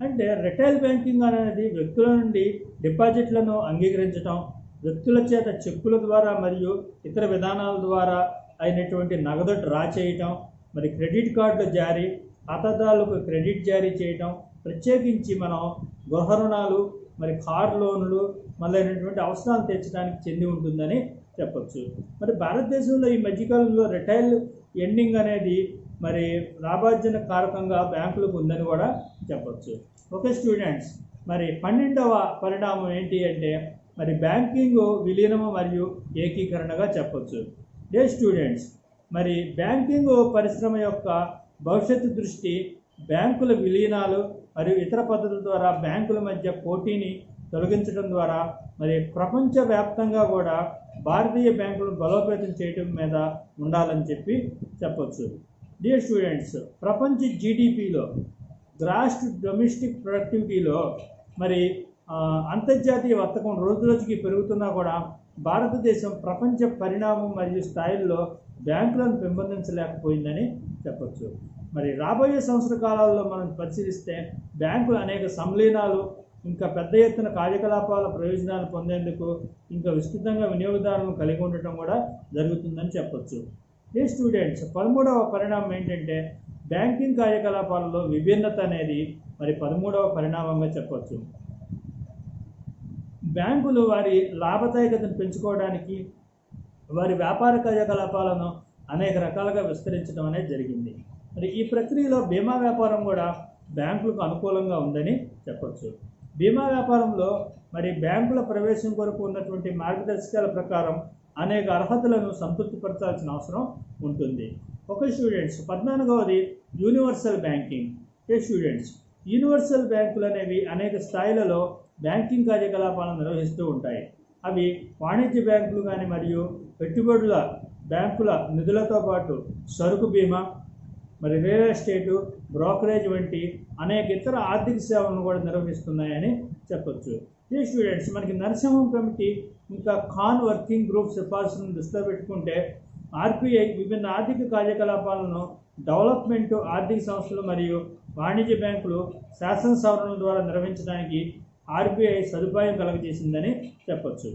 అంటే రిటైల్ బ్యాంకింగ్ అనేది వ్యక్తుల నుండి డిపాజిట్లను అంగీకరించడం, వ్యక్తుల చేత చెక్కుల ద్వారా మరియు ఇతర విధానాల ద్వారా అయినటువంటి నగదు డ్రా చేయటం, మరి క్రెడిట్ కార్డుల జారీ, ఖాతాదారులకు క్రెడిట్ జారీ చేయటం, ప్రత్యేకించి మనం గృహ రుణాలు, మరి కార్ లోన్లు మొదలైనటువంటి అవసరాలు తీర్చడానికి చెంది ఉంటుందని చెప్పచ్చు. మరి భారతదేశంలో ఈ మధ్యకాలంలో రిటైల్ ఎండింగ్ అనేది మరి లాభార్జన కారకంగా బ్యాంకులకు ఉందని కూడా చెప్పచ్చు. ఓకే స్టూడెంట్స్, మరి 12వ పరిణామం ఏంటి అంటే మరి బ్యాంకింగ్ విలీనము మరియు ఏకీకరణగా చెప్పచ్చు. డే స్టూడెంట్స్, మరి బ్యాంకింగ్ పరిశ్రమ యొక్క భవిష్యత్తు దృష్టి బ్యాంకుల విలీనాలు మరియు ఇతర పద్ధతుల ద్వారా బ్యాంకుల మధ్య పోటీని తొలగించడం ద్వారా మరి ప్రపంచవ్యాప్తంగా కూడా భారతీయ బ్యాంకులను బలోపేతం చేయడం మీద ఉండాలని చెప్పొచ్చు. డియర్ స్టూడెంట్స్, ప్రపంచ జీడిపిలో గ్రాస్ డొమెస్టిక్ ప్రొడక్టివిటీలో మరి అంతర్జాతీయ వర్తకం రోజు రోజుకి పెరుగుతున్నా కూడా భారతదేశం ప్రపంచ పరిణామం మరియు స్థాయిల్లో బ్యాంకులను పెంపొందించలేకపోయిందని చెప్పొచ్చు. మరి రాబోయే సంవత్సర కాలాల్లో మనం పరిశీలిస్తే బ్యాంకులు అనేక సంలీనాలు, ఇంకా పెద్ద ఎత్తున కార్యకలాపాల ప్రయోజనాలు పొందేందుకు ఇంకా విస్తృతంగా వినియోగదారులను కలిగి ఉండటం కూడా జరుగుతుందని చెప్పొచ్చు. ఈ స్టూడెంట్స్, 13వ పరిణామం ఏంటంటే బ్యాంకింగ్ కార్యకలాపాలలో విభిన్నత అనేది మరి 13వ పరిణామంగా చెప్పొచ్చు. బ్యాంకులు వారి లాభదాయకతను పెంచుకోవడానికి వారి వ్యాపార కార్యకలాపాలను అనేక రకాలుగా విస్తరించడం అనేది జరిగింది. మరి ఈ ప్రక్రియలో బీమా వ్యాపారం కూడా బ్యాంకులకు అనుకూలంగా ఉందని చెప్పొచ్చు. బీమా వ్యాపారంలో మరి బ్యాంకుల ప్రవేశం కొరకు ఉన్నటువంటి మార్గదర్శకాల ప్రకారం అనేక అర్హతలను సంతృప్తిపరచాల్సిన అవసరం ఉంటుంది. ఓకే స్టూడెంట్స్, 14వది యూనివర్సల్ బ్యాంకింగ్. స్టూడెంట్స్, యూనివర్సల్ బ్యాంకులు అనేవి అనేక స్థాయిలలో బ్యాంకింగ్ కార్యకలాపాలను నిర్వహిస్తూ ఉంటాయి. అవి వాణిజ్య బ్యాంకులు కానీ మరియు పెట్టుబడుల బ్యాంకుల నిధులతో పాటు సరుకు బీమా, మరి రియల్ ఎస్టేటు, బ్రోకరేజ్ వంటి అనేక ఇతర ఆర్థిక సేవలను కూడా నిర్వహిస్తున్నాయని చెప్పొచ్చు. ఈ స్టూడెంట్స్, మనకి నరసింహం కమిటీ ఇంకా ఖాన్ వర్కింగ్ గ్రూప్ సిఫార్సులను దృష్టిలో పెట్టుకుంటే ఆర్బీఐ విభిన్న ఆర్థిక కార్యకలాపాలను డెవలప్మెంట్ ఆర్థిక సంస్థలు మరియు వాణిజ్య బ్యాంకులు శాసన సవరణల ద్వారా నిర్వహించడానికి ఆర్బీఐ సదుపాయం కలగజేసిందని చెప్పొచ్చు.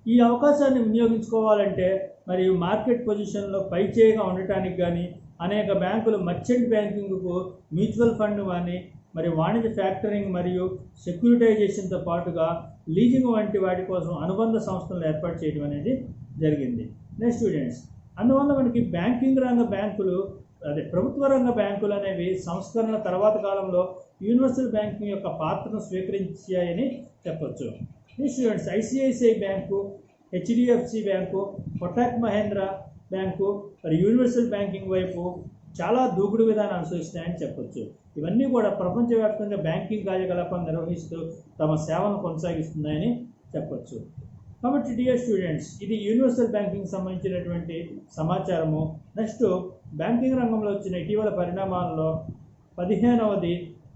ఈ అవకాశాన్ని వినియోగించుకోవాలంటే మరియు మార్కెట్ పొజిషన్లో పైచేయిగా ఉండటానికి కానీ అనేక బ్యాంకులు మర్చెంట్ బ్యాంకింగ్కు మ్యూచువల్ ఫండ్ కానీ మరి వాణిజ్య ఫ్యాక్టరింగ్ మరియు సెక్యూరిటైజేషన్తో పాటుగా లీజింగ్ వంటి వాటి కోసం అనుబంధ సంస్థలను ఏర్పాటు చేయడం అనేది జరిగింది. నెక్స్ట్ స్టూడెంట్స్, అందువల్ల మనకి బ్యాంకింగ్ రంగ బ్యాంకులు ప్రభుత్వ రంగ బ్యాంకులు అనేవి సంస్కరణ తర్వాత కాలంలో యూనివర్సల్ బ్యాంకింగ్ యొక్క పాత్రను స్వీకరించాయని చెప్పొచ్చు. Next students, ICICI bank, HDFC bank, Kotak Mahindra bank మరి యూనివర్సల్ బ్యాంకింగ్ వైపు చాలా దూకుడు విధానం అనుసరిస్తాయని చెప్పొచ్చు. ఇవన్నీ కూడా ప్రపంచవ్యాప్తంగా బ్యాంకింగ్ కార్యకలాపాలు నిర్వహిస్తూ తమ సేవలను కొనసాగిస్తున్నాయని చెప్పొచ్చు. కాబట్టి డియర్ స్టూడెంట్స్, ఇది యూనివర్సల్ బ్యాంకింగ్ సంబంధించినటువంటి సమాచారము. నెక్స్ట్, బ్యాంకింగ్ రంగంలో వచ్చిన ఇటీవల పరిణామాల్లో 15వది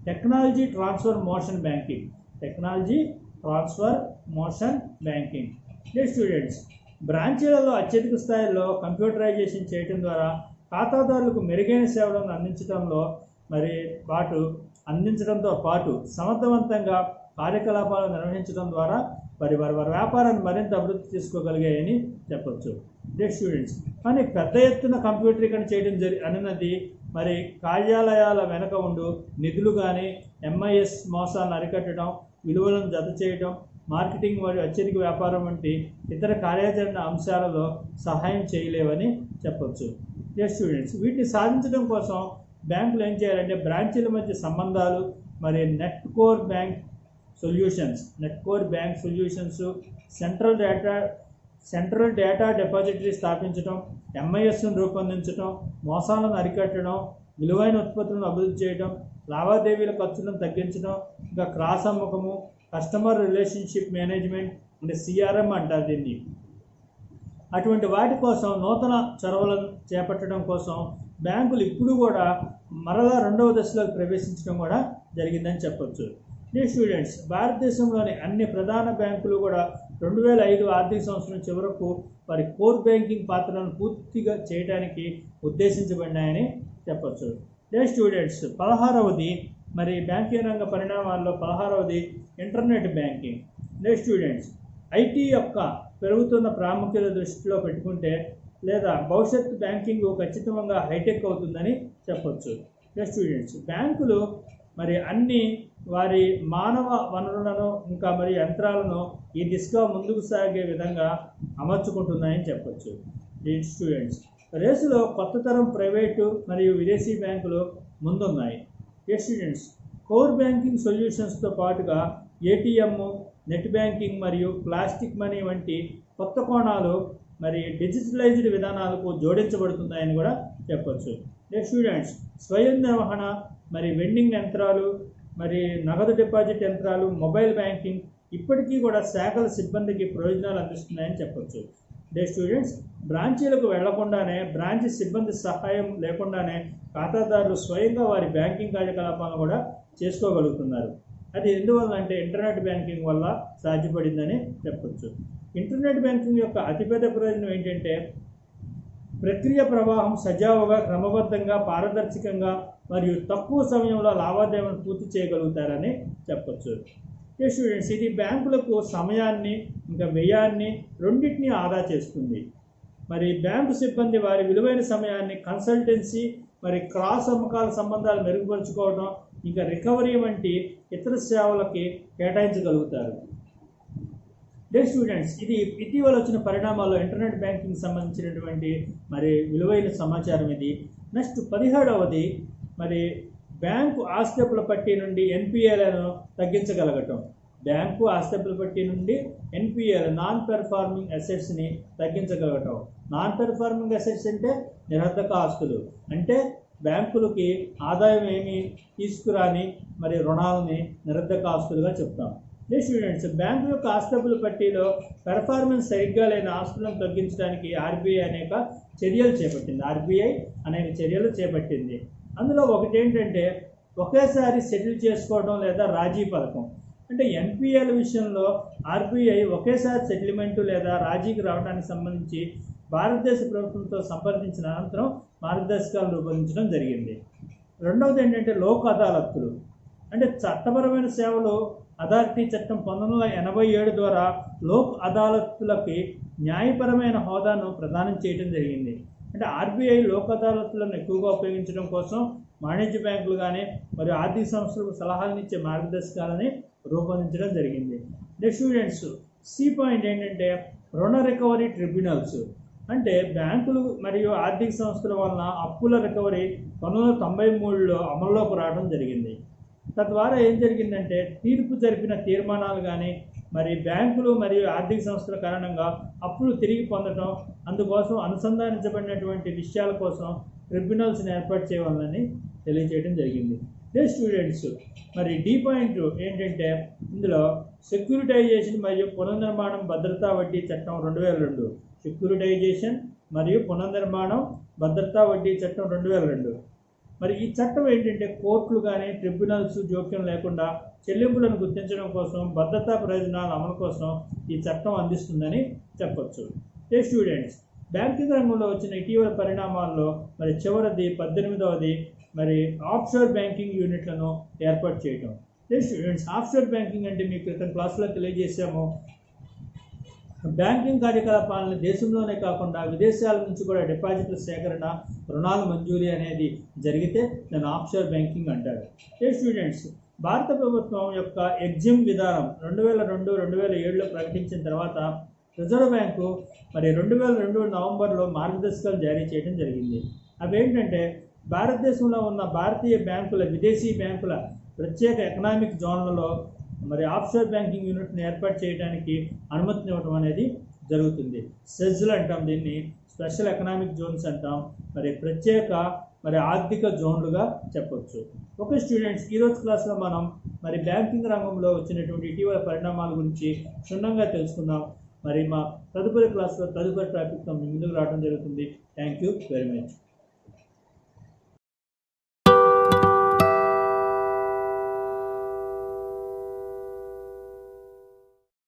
technology transfer motion banking. Technology transfer motion banking. Dear students, బ్రాంచీలలో అత్యధిక స్థాయిలో కంప్యూటరైజేషన్ చేయడం ద్వారా ఖాతాదారులకు మెరుగైన సేవలను అందించడంతో పాటు సమర్థవంతంగా కార్యకలాపాలను నిర్వహించడం ద్వారా వారి వ్యాపారాన్ని మరింత అభివృద్ధి చేసుకోగలిగాయని చెప్పొచ్చు. డియర్ స్టూడెంట్స్, కానీ పెద్ద ఎత్తున కంప్యూటరీకరణ చేయడం అన్నది మరి కార్యాలయాల వెనక ఉండు నిధులు కానీ ఎంఐఎస్ మోసాలను అరికట్టడం, విలువలను జత చేయడం, మార్కెటింగ్ మరియు అత్యధిక వ్యాపారం వంటి ఇతర కార్యాచరణ అంశాలలో సహాయం చేయలేవని చెప్పొచ్చు. డియర్ స్టూడెంట్స్, వీటిని సాధించడం కోసం బ్యాంకులు ఏం చేయాలంటే బ్రాంచీల మధ్య సంబంధాలు, మరి net core bank solutions, central data depository స్థాపించడం, ఎంఐఎస్ను రూపొందించడం, మోసాలను అరికట్టడం, విలువైన ఉత్పత్తులను అభివృద్ధి చేయడం, లావాదేవీల ఖర్చులను తగ్గించడం, ఇంకా క్రాస్ అమ్మకము, కస్టమర్ రిలేషన్షిప్ మేనేజ్మెంట్ అంటే సిఆర్ఎం అంటారు దీన్ని. అటువంటి వాటి కోసం నూతన చొరవలను చేపట్టడం కోసం బ్యాంకులు ఇప్పుడు కూడా మరలా 2వ దశలోకి ప్రవేశించడం కూడా జరిగిందని చెప్పొచ్చు. డియర్ స్టూడెంట్స్, భారతదేశంలోని అన్ని ప్రధాన బ్యాంకులు కూడా 2005 ఆర్థిక సంవత్సరం చివరకు వారి కోర్ బ్యాంకింగ్ పాత్రలను పూర్తిగా చేయడానికి ఉద్దేశించబడినాయని చెప్పొచ్చు. స్టూడెంట్స్ 16వది మరి బ్యాంకింగ్ రంగ పరిణామాల్లో 16వది ఇంటర్నెట్ బ్యాంకింగ్. స్టూడెంట్స్ ఐటీ యొక్క పెరుగుతున్న ప్రాముఖ్యత దృష్టిలో పెట్టుకుంటే లేదా భవిష్యత్ బ్యాంకింగ్ ఖచ్చితంగా హైటెక్ అవుతుందని చెప్పొచ్చు. స్టూడెంట్స్ బ్యాంకులు మరి అన్ని వారి మానవ వనరులను ఇంకా మరి యంత్రాలను ఈ దిశగా ముందుకు సాగే విధంగా అమర్చుకుంటున్నాయని చెప్పొచ్చు. స్టూడెంట్స్ రేసులో కొత్త తరం ప్రైవేటు మరియు విదేశీ బ్యాంకులు ముందున్నాయి. స్టూడెంట్స్ కోర్ బ్యాంకింగ్ సొల్యూషన్స్తో పాటుగా ఏటీఎం, నెట్ బ్యాంకింగ్ మరియు ప్లాస్టిక్ మనీ వంటి కొత్త కోణాలు మరి డిజిటలైజ్డ్ విధానాలకు జోడించబడుతున్నాయని కూడా చెప్పొచ్చు. స్టూడెంట్స్ స్వయం నిర్వహణ మరి వెండింగ్ యంత్రాలు మరి నగదు డిపాజిట్ యంత్రాలు, మొబైల్ బ్యాంకింగ్ ఇప్పటికీ కూడా శాఖల సిబ్బందికి ప్రయోజనాలు అందిస్తున్నాయని చెప్పొచ్చు. స్టూడెంట్స్ బ్రాంచీలకు వెళ్లకుండానే బ్రాంచ్ సిబ్బంది సహాయం లేకుండానే ఖాతాదారులు స్వయంగా వారి బ్యాంకింగ్ కార్యకలాపాలను కూడా చేసుకోగలుగుతున్నారు. అది ఎందువల్ల అంటే ఇంటర్నెట్ బ్యాంకింగ్ వల్ల సాధ్యపడిందని చెప్పొచ్చు. ఇంటర్నెట్ బ్యాంకింగ్ యొక్క అతిపెద్ద ప్రయోజనం ఏంటంటే ప్రక్రియ ప్రవాహం సజావుగా, క్రమబద్ధంగా, పారదర్శకంగా మరియు తక్కువ సమయంలో లావాదేవీలను పూర్తి చేయగలుగుతారని చెప్పొచ్చు. స్టూడెంట్స్ ఇది బ్యాంకులకు సమయాన్ని ఇంకా వ్యయాన్ని రెండింటినీ ఆదా చేస్తుంది. మరి బ్యాంకు సిబ్బంది వారి విలువైన సమయాన్ని కన్సల్టెన్సీ మరి క్రాస్ అమ్మకాల సంబంధాలు మెరుగుపరుచుకోవడం ఇంకా రికవరీ వంటి ఇతర సేవలకి కేటాయించగలుగుతారు. స్టూడెంట్స్ ఇది ఇటీవల వచ్చిన పరిణామాల్లో ఇంటర్నెట్ బ్యాంకింగ్ సంబంధించినటువంటి మరి విలువైన సమాచారం ఇది. 17వది మరి బ్యాంకు ఆస్తిపుల పట్టీ నుండి ఎన్పిఏలను తగ్గించగలగటం. బ్యాంకు ఆస్తిపుల పట్టీ నుండి ఎన్పిఏలు నాన్ పెర్ఫార్మింగ్ అసెట్స్ని తగ్గించగలగటం. నాన్ పెర్ఫార్మింగ్ అసెట్స్ అంటే నిరర్ధక ఆస్తులు, అంటే బ్యాంకులకి ఆదాయం ఏమి తీసుకురాని మరి రుణాలని నిరర్ధక ఆస్తులుగా చెప్తాం. స్టూడెంట్స్ బ్యాంకు యొక్క ఆస్తుల పట్టీలో పెర్ఫార్మెన్స్ సరిగ్గా లేని ఆస్తులను తగ్గించడానికి ఆర్బీఐ అనేక చర్యలు చేపట్టింది. అందులో ఒకటి ఏంటంటే ఒకేసారి సెటిల్ చేసుకోవడం లేదా రాజీ పథకం. అంటే ఎన్పిఏల విషయంలో ఆర్బీఐ ఒకేసారి సెటిల్మెంట్ లేదా రాజీకి రావడానికి సంబంధించి భారతదేశ ప్రభుత్వంతో సంప్రదించిన అనంతరం మార్గదర్శకాలను రూపొందించడం జరిగింది. రెండవది ఏంటంటే లోక్ అదాలత్లు, అంటే చట్టపరమైన సేవలు అథారిటీ చట్టం 1987 ద్వారా లోక్ అదాలత్లకి న్యాయపరమైన హోదాను ప్రదానం చేయడం జరిగింది. అంటే ఆర్బీఐ లోక్ అదాలత్లను ఎక్కువగా ఉపయోగించడం కోసం వాణిజ్య బ్యాంకులు కానీ మరియు ఆర్థిక సంస్థలకు సలహాలనిచ్చే మార్గదర్శకాలని రూపొందించడం జరిగింది. స్టూడెంట్స్ సి పాయింట్ ఏంటంటే రుణ రికవరీ ట్రిబ్యునల్స్, అంటే బ్యాంకులు మరియు ఆర్థిక సంస్థల వలన అప్పుల రికవరీ 1993లో అమల్లోకి రావడం జరిగింది. తద్వారా ఏం జరిగిందంటే తీర్పు జరిపిన తీర్మానాలు కానీ మరి బ్యాంకులు మరియు ఆర్థిక సంస్థల కారణంగా అప్పులు తిరిగి పొందడం, అందుకోసం అనుసంధానించబడినటువంటి విషయాల కోసం ట్రిబ్యునల్స్ని ఏర్పాటు చేయాలని తెలియజేయడం జరిగింది. స్టూడెంట్స్ మరి డి పాయింట్ ఏంటంటే ఇందులో సెక్యూరిటైజేషన్ మరియు పునర్నిర్మాణం భద్రతా వడ్డీ చట్టం 2002, సెక్యూరిటైజేషన్ మరియు పునర్నిర్మాణం భద్రతా వడ్డీ చట్టం 2002. మరి ఈ చట్టం ఏంటంటే కోర్టులు కానీ ట్రిబ్యునల్స్ జోక్యం లేకుండా చెల్లింపులను గుర్తించడం కోసం, భద్రతా ప్రయోజనాల అమలు కోసం ఈ చట్టం అందిస్తుందని చెప్పొచ్చు. స్టూడెంట్స్ బ్యాంకింగ్ రంగంలో వచ్చిన ఇటీవల పరిణామాల్లో మరి చివరిది 18వది మరి ఆఫ్షోర్ బ్యాంకింగ్ యూనిట్లను ఏర్పాటు చేయడం. స్టూడెంట్స్ ఆఫ్షోర్ బ్యాంకింగ్ అంటే మీకు క్రితం క్లాసులో తెలియజేసాము. బ్యాంకింగ్ కార్యకలాపాలను దేశంలోనే కాకుండా విదేశాల నుంచి కూడా డిపాజిట్ల సేకరణ, రుణాలు మంజూరీ అనేది జరిగితే దాన్ని ఆఫ్షోర్ బ్యాంకింగ్ అంటారు. స్టూడెంట్స్ భారత ప్రభుత్వం యొక్క ఎగ్జిమ్ విధానం 2002-2007లో ప్రకటించిన తర్వాత రిజర్వ్ బ్యాంకు మరి 2002 నవంబర్లో మార్గదర్శకాలు జారీ చేయడం జరిగింది. అవేంటంటే భారతదేశంలో ఉన్న భారతీయ బ్యాంకుల, విదేశీ బ్యాంకుల ప్రత్యేక ఎకనామిక్ జోన్లలో మరి ఆఫ్షోర్ బ్యాంకింగ్ యూనిట్ని ఏర్పాటు చేయడానికి అనుమతినివ్వడం అనేది జరుగుతుంది. సెజ్లు అంటాం దీన్ని, స్పెషల్ ఎకనామిక్ జోన్స్ అంటాం, మరి ప్రత్యేక మరి ఆర్థిక జోన్లుగా చెప్పొచ్చు. ఓకే స్టూడెంట్స్, ఈరోజు క్లాస్లో మనం మరి బ్యాంకింగ్ రంగంలో వచ్చినటువంటి ఇటీవల పరిణామాల గురించి క్షుణ్ణంగా తెలుసుకుందాం. మరి మా తదుపరి క్లాస్లో తదుపరి టాపిక్తో ముందుకు రావడం జరుగుతుంది. Thank you very much.